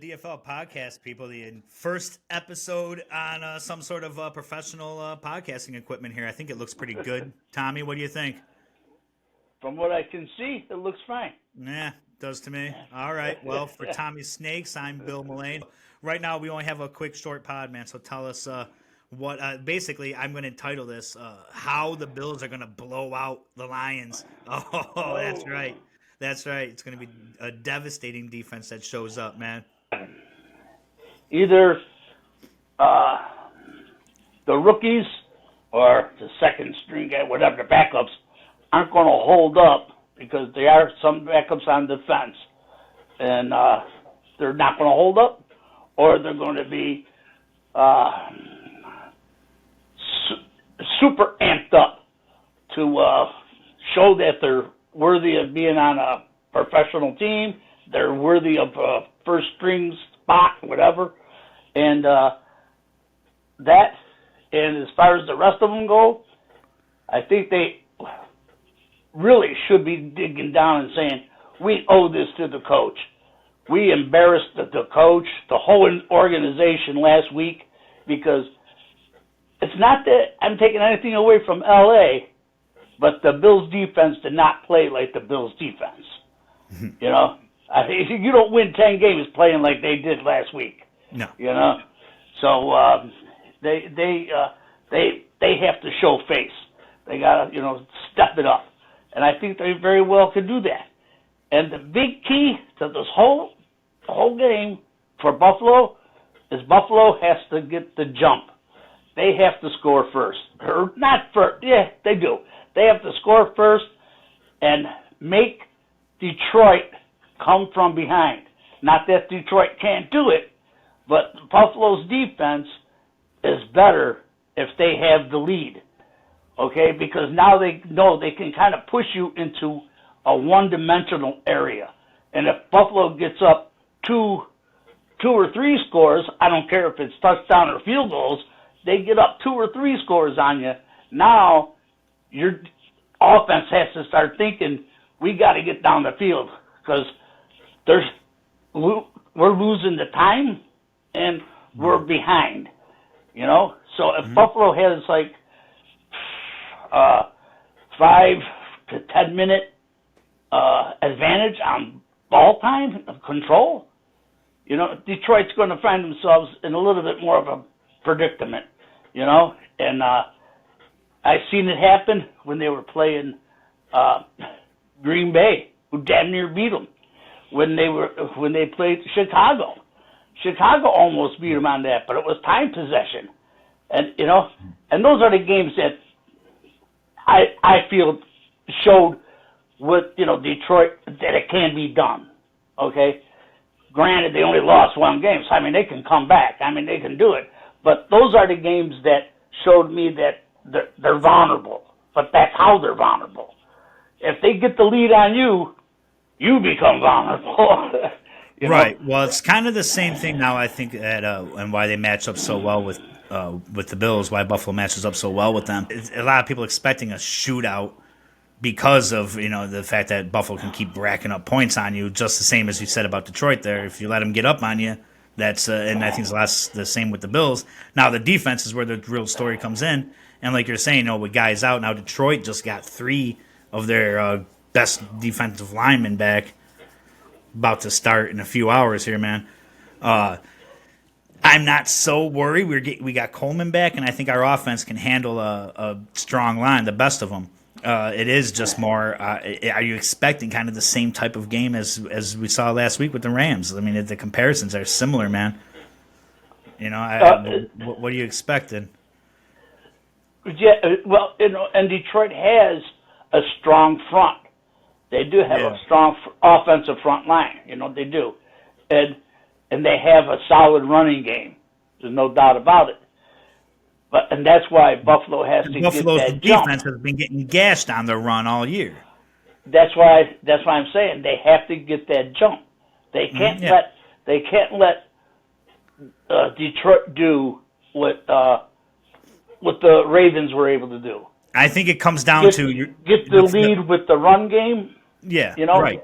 DFL podcast, people. The first episode on some sort of professional podcasting equipment here. I think it looks pretty good. Tommy, what do you think? From what I can see, it looks fine. Nah, does to me. All right. Well, for Tommy Snakes, I'm Bill Mullane. Right now, we only have a quick, short pod, man. So tell us what. Basically, I'm going to title this "How the Bills Are Going to Blow Out the Lions." Oh, that's right. That's right. It's going to be a devastating defense that shows up, man. Either the rookies or the second string guy, whatever, the backups, aren't going to hold up because there are some backups on defense. And they're not going to hold up, or they're going to be super amped up to show that they're worthy of being on a professional team. They're worthy of a first string spot, whatever. And that, and as far as the rest of them go, I think they really should be digging down and saying, we owe this to the coach. We embarrassed the coach, the whole organization last week, because it's not that I'm taking anything away from L.A., but the Bills' defense did not play like the Bills' defense. You know, you don't win 10 games playing like they did last week. No. You know, so they have to show face. They got to step it up, and I think they very well could do that. And the big key to this whole game for Buffalo is Buffalo has to get the jump. They have to score first, or not first. Yeah, they do. They have to score first and make Detroit come from behind. Not that Detroit can't do it, but Buffalo's defense is better if they have the lead, okay? Because now they know they can kind of push you into a one-dimensional area. And if Buffalo gets up two or three scores, I don't care if it's touchdown or field goals, they get up 2 or 3 scores on you. Now your offense has to start thinking, we got to get down the field because we're losing the time and we're behind, So if Buffalo has like 5 to 10 minute advantage on ball time of control, Detroit's going to find themselves in a little bit more of a predicament, and I've seen it happen when they were playing Green Bay, who damn near beat them. When they played Chicago, Chicago almost beat them on that, but it was time possession, and those are the games that I feel showed with Detroit that it can be done. Okay, granted they only lost 1 game, so they can come back. They can do it, but those are the games that showed me that they're vulnerable. But that's how they're vulnerable. If they get the lead on you, you become vulnerable. Right. Well, it's kind of the same thing now, I think, and why they match up so well with the Bills, why Buffalo matches up so well with them. It's a lot of people expecting a shootout because of, the fact that Buffalo can keep racking up points on you, just the same as you said about Detroit there. If you let them get up on you, that's and I think it's the same with the Bills. Now, the defense is where the real story comes in. And like you're saying, with guys out, now Detroit just got 3 of their best defensive linemen back, about to start in a few hours here, man. I'm not so worried. We got Coleman back, and I think our offense can handle a strong line, the best of them. It is just more, are you expecting kind of the same type of game as we saw last week with the Rams? The comparisons are similar, man. What are you expecting? Yeah, well, and Detroit has a strong front. They do have a strong offensive front line. They do. And they have a solid running game. There's no doubt about it. And that's why Buffalo has to get that jump. Buffalo's defense has been getting gashed on the run all year. That's why I'm saying they have to get that jump. They can't let Detroit do what the Ravens were able to do. I think it comes down to get the lead with the run game. Yeah, right.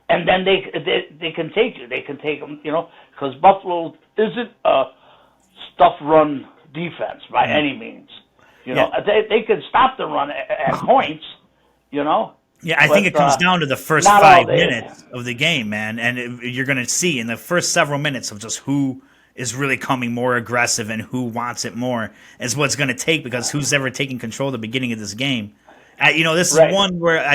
and then they can take you. They can take them, because Buffalo isn't a stuff run defense by any means. They can stop the run at points, Yeah, I think it comes down to the first 5 minutes of the game, man, and you're going to see in the first several minutes of just who is really coming more aggressive and who wants it more is what's going to take, because who's ever taking control at the beginning of this game. This is one where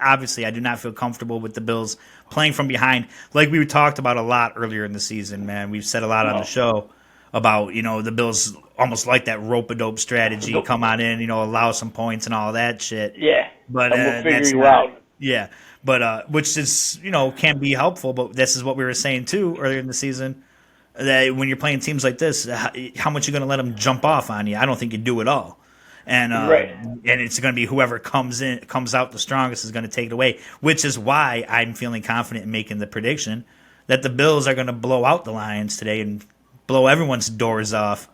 obviously I do not feel comfortable with the Bills playing from behind. Like we talked about a lot earlier in the season, man. We've said a lot on the show about, the Bills almost like that rope-a-dope strategy, come on in, allow some points and all that shit. Yeah, but we'll figure you out. Yeah, but which is, can be helpful, but this is what we were saying too earlier in the season, that when you're playing teams like this, how much you going to let them jump off on you? I don't think you do at all. And and it's going to be whoever comes out the strongest is going to take it away, which is why I'm feeling confident in making the prediction that the Bills are going to blow out the Lions today and blow everyone's doors off.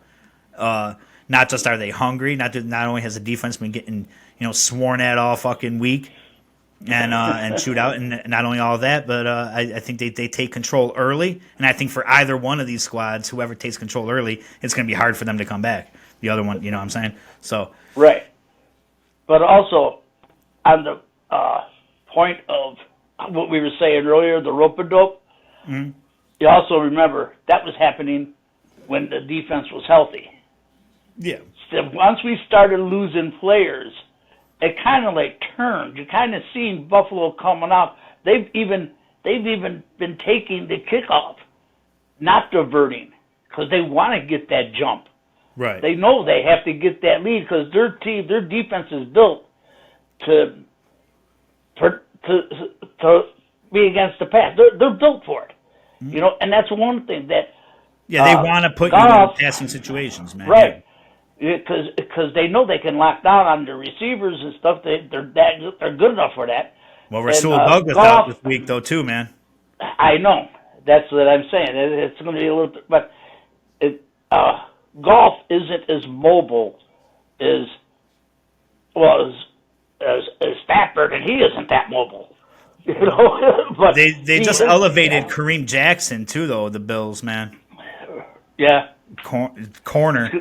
Not just are they hungry, not only has the defense been getting sworn at all fucking week and shoot out, and not only all that, but I think they take control early, and I think for either one of these squads, whoever takes control early, it's going to be hard for them to come back. The other one, you know what I'm saying? So right, but also on the point of what we were saying earlier, the rope-a-dope. Mm-hmm. You also remember that was happening when the defense was healthy. Yeah. So once we started losing players, it kind of turned. You kind of seen Buffalo coming out. They've even been taking the kickoff, not diverting, because they want to get that jump. Right. They know they have to get that lead because their defense is built to be against the pass. They're built for it, and that's one thing that. Yeah, they want to put you in passing situations, man. Right. Because they know they can lock down on the receivers and stuff. They're good enough for that. Well, Rasul Douglas out this week though too, man. I know. That's what I'm saying. It's going to be a little, but Goff isn't as mobile as Stafford, and he isn't that mobile. But they just elevated Kareem Jackson too, though, the Bills, man. Yeah. Corner.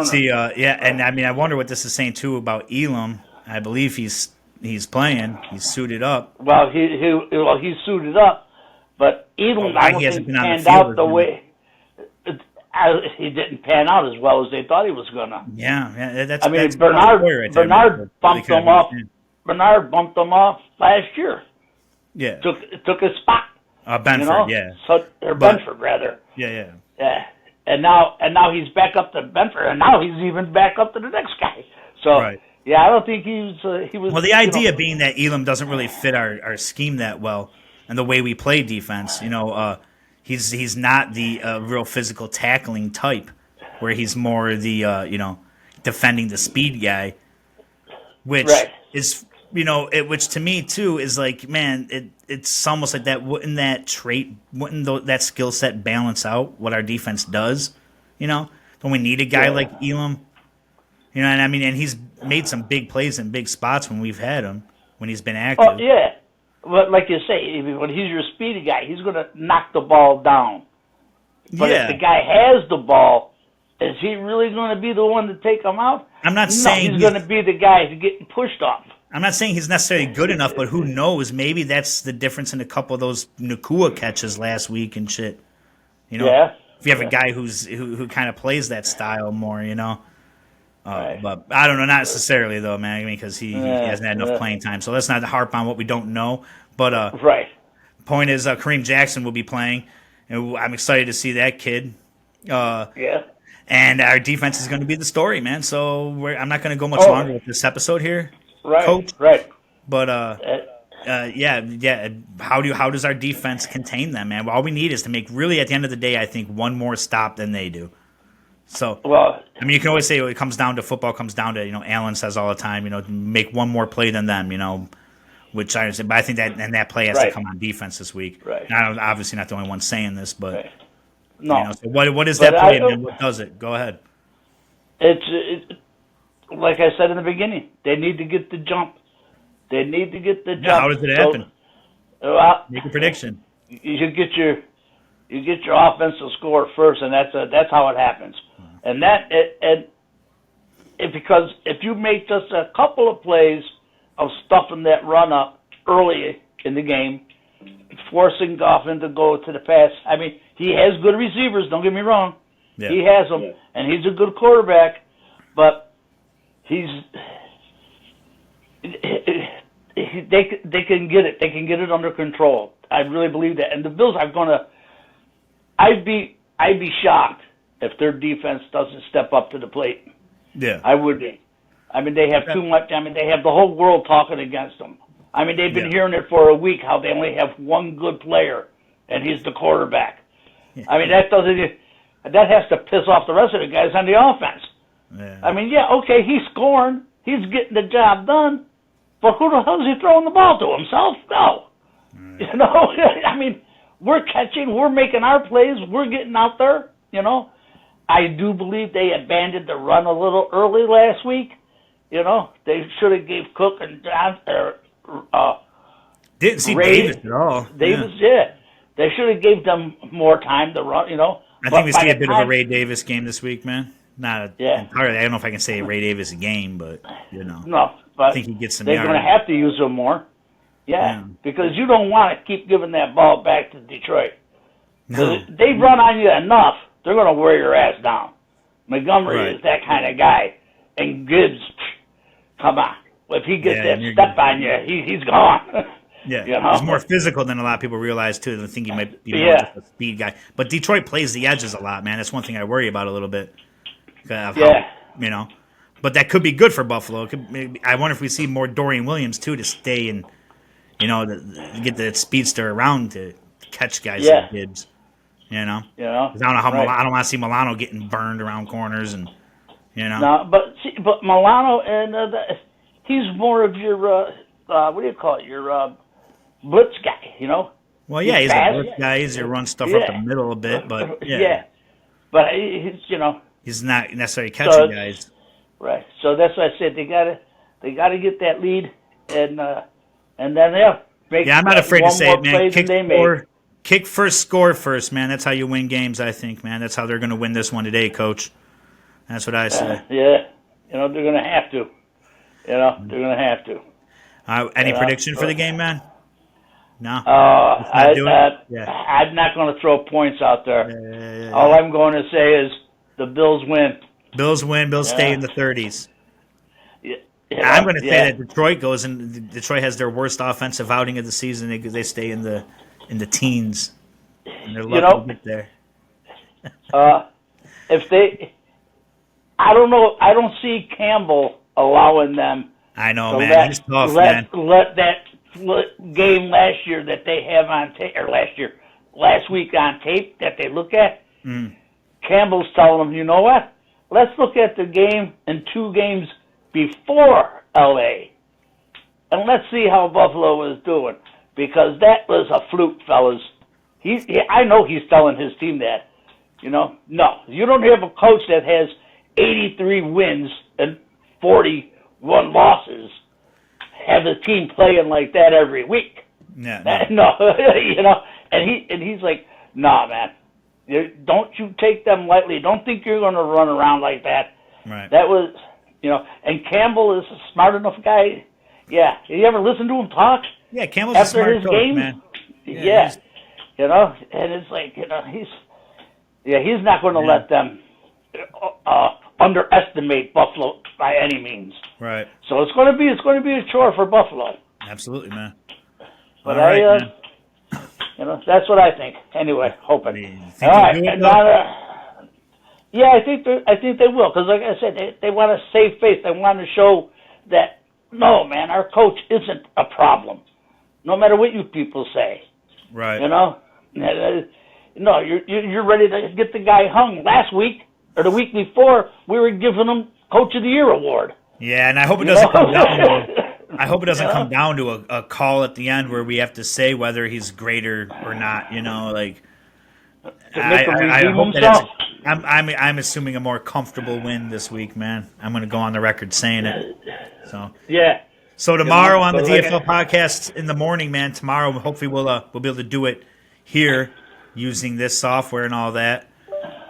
See, and I mean, I wonder what this is saying too about Elam. I believe he's playing. He's suited up. Well, he's suited up, but Elam I don't think panned out the way. He didn't pan out as well as they thought he was gonna. Yeah, that's. I mean, that's Bernard bumped him off. Bernard bumped him off last year. Yeah, took his spot. Benford, yeah. Benford rather. Yeah. And now he's back up to Benford, and now he's even back up to the next guy. So yeah, I don't think he was. Well, the idea being that Elam doesn't really fit our scheme that well, and the way we play defense. He's not the real physical tackling type, where he's more the defending the speed guy, which is which to me too is like, man, it's almost like that. Wouldn't that skill set balance out what our defense does? When we need a guy like Elam, and I mean, and he's made some big plays in big spots when we've had him when he's been active. Oh yeah. But like you say, when he's your speedy guy, he's going to knock the ball down. But if the guy has the ball, is he really going to be the one to take him out? I'm not saying he's going to be the guy to get pushed off. I'm not saying he's necessarily good enough, but who knows? Maybe that's the difference in a couple of those Nakua catches last week and shit. Yeah. If you have a guy who kind of plays that style more, But I don't know, not necessarily though, man. I mean, because he hasn't had enough playing time. So let's not harp on what we don't know. But point is, Kareem Jackson will be playing, and I'm excited to see that kid. And our defense is going to be the story, man. So I'm not going to go much longer with this episode here, Coach. Right. But How does our defense contain them, man? All we need is to make, really, at the end of the day, I think one more stop than they do. So, I mean, you can always say it comes down to football, comes down to, Allen says all the time, make one more play than them, which I understand. But I think that play has to come on defense this week. Right. And I'm obviously not the only one saying this, but no. So what is that play, man? What does it? Go ahead. It's like I said in the beginning, they need to get the jump. How does it happen? Well, Make a prediction. you should get your offensive score first, and that's how it happens. And because if you make just a couple of plays of stuffing that run up early in the game, forcing Goffin to go to the pass. I mean, he has good receivers. Don't get me wrong. Yeah. He has them, and he's a good quarterback. But they can get it. They can get it under control. I really believe that. And the Bills are going to. I'd be shocked if their defense doesn't step up to the plate. Yeah, I would be. I mean, they have too much. I mean, they have the whole world talking against them. I mean, they've been hearing it for a week how they only have one good player, and he's the quarterback. Yeah. I mean, that has to piss off the rest of the guys on the offense. Yeah. I mean, okay, he's scoring, he's getting the job done, but who the hell is he throwing the ball to, himself? No. You know, I mean, we're catching, we're making our plays, we're getting out there. You know, I do believe they abandoned the run a little early last week. You know, they should have gave Cook and didn't see Ray, Davis at all. Davis, they should have gave them more time to run. You know, I think we see a bit of a Ray Davis game this week, man. Not entirely. I don't know if I can say a Ray Davis game, but you know, no, but I think he gets some. They're going to have to use him more. Yeah, because you don't want to keep giving that ball back to Detroit. No. If they run on you enough, they're going to wear your ass down. Montgomery is that kind of guy, and Gibbs, come on. If he gets that step on you, he's gone. Yeah, you know? He's more physical than a lot of people realize, too. They think he might be more just a speed guy. But Detroit plays the edges a lot, man. That's one thing I worry about a little bit. You know. But that could be good for Buffalo. I wonder if we see more Dorian Williams, too, to stay and, you know, to get the speedster around to catch guys like Gibbs. You know? Because I don't know how I don't want to see Milano getting burned around corners and, you know. No, but Milano and he's more of your what do you call it? Your blitz guy, you know. Well, yeah, he's a blitz guy. He's run stuff up the middle a bit, but but he's he's not necessarily catching guys. Right. So that's why I said they gotta get that lead and then make. Yeah, I'm not afraid to say it, man. Kick first, score first, man. That's how you win games, I think, man. That's how they're going to win this one today, Coach. That's what I say. Yeah, you know they're going to have to. You know they're going to have to. Any prediction for the game, man? No. I'm not going to throw points out there. All I'm going to say is the Bills win. Bills win. Bills stay in the 30s. I'm going to say that Detroit goes and Detroit has their worst offensive outing of the season. They stay in the teens. And they're lucky to get there. I don't know. I don't see Campbell allowing them. I know, man. He's tough, man. Let that game last year that they have on tape, or last week on tape that they look at. Campbell's telling them, you know what? Let's look at the game in 2 games before L.A. and let's see how Buffalo is doing, because that was a fluke, fellas. I know he's telling his team that. You know, no, you don't have a coach that has 83 wins and 41 losses. Have the team playing like that every week. Yeah. No, you know, and he's like, nah, man. Don't you take them lightly. Don't think you're going to run around like that. Right. That was, you know, and Campbell is a smart enough guy. Yeah. You ever listen to him talk? Yeah, Campbell's after a smart his coach, game? Man. Yeah. You know, and it's like, you know, he's not going to let them underestimate Buffalo by any means. Right. So it's going to be a chore for Buffalo. Absolutely, man. But man. You know, that's what I think. Anyway, hoping. All right. I think they will, because like I said, they want to save face. They want to show that no, man, our coach isn't a problem, no matter what you people say. Right. You know, no, you're ready to get the guy hung. Last week or the week before, we were giving him Coach of the Year award. Yeah, and I hope it doesn't come down. I hope it doesn't come down to a call at the end where we have to say whether he's greater or not. You know, like I hope that I'm assuming a more comfortable win this week, man. I'm going to go on the record saying it. So yeah, So tomorrow on the but like DFL podcast in the morning, man. Tomorrow, hopefully we'll be able to do it here using this software and all that.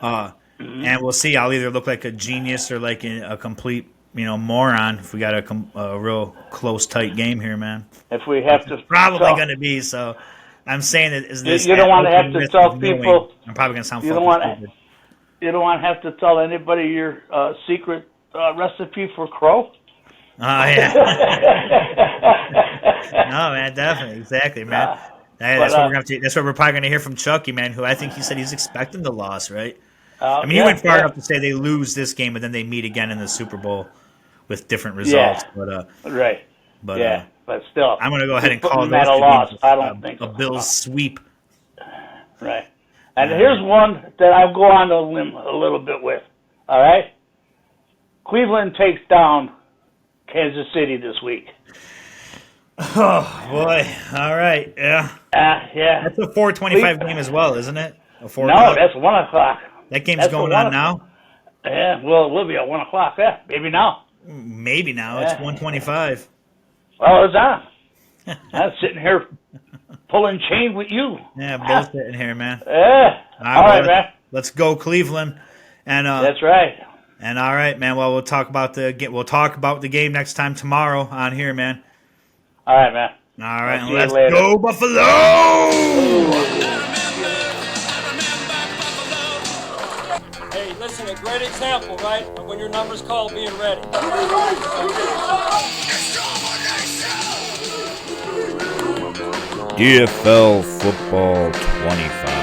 And we'll see. I'll either look like a genius or like a complete, moron if we got a real close, tight game here, man. If we have to, Probably going to be. So I'm saying that is this. You don't want to have to tell people. I'm probably going to sound. You don't want to. You don't want to have to tell anybody your secret recipe for crow. Oh yeah. No, man, definitely, exactly, man. That's what we're probably gonna hear from Chucky, man. Who I think he said he's expecting the loss, right? I mean, he went far enough to say they lose this game, but then they meet again in the Super Bowl with different results. Yeah. But right. But still, I'm gonna go ahead and call that a loss. I don't think a Bills sweep. Right. And here's one that I'll go on a limb a little bit with. All right. Cleveland takes down Kansas City this week. Oh boy! All right, yeah. Yeah. That's a 4:25 game as well, isn't it? No, that's 1 o'clock. That game's going on now. Yeah, well, it will be at 1 o'clock. Yeah, maybe now. Maybe now. It's 1:25. Well, it's on. I'm sitting here pulling chain with you. Yeah, both sitting here, man. Yeah. All right, man. Let's go, Cleveland. And that's right. And all right, man. Well, we'll talk about the game next time tomorrow on here, man. All right, man. All right, let's go, Buffalo! Hey, listen, a great example, right, of when your number's called being ready. DFL Football 25.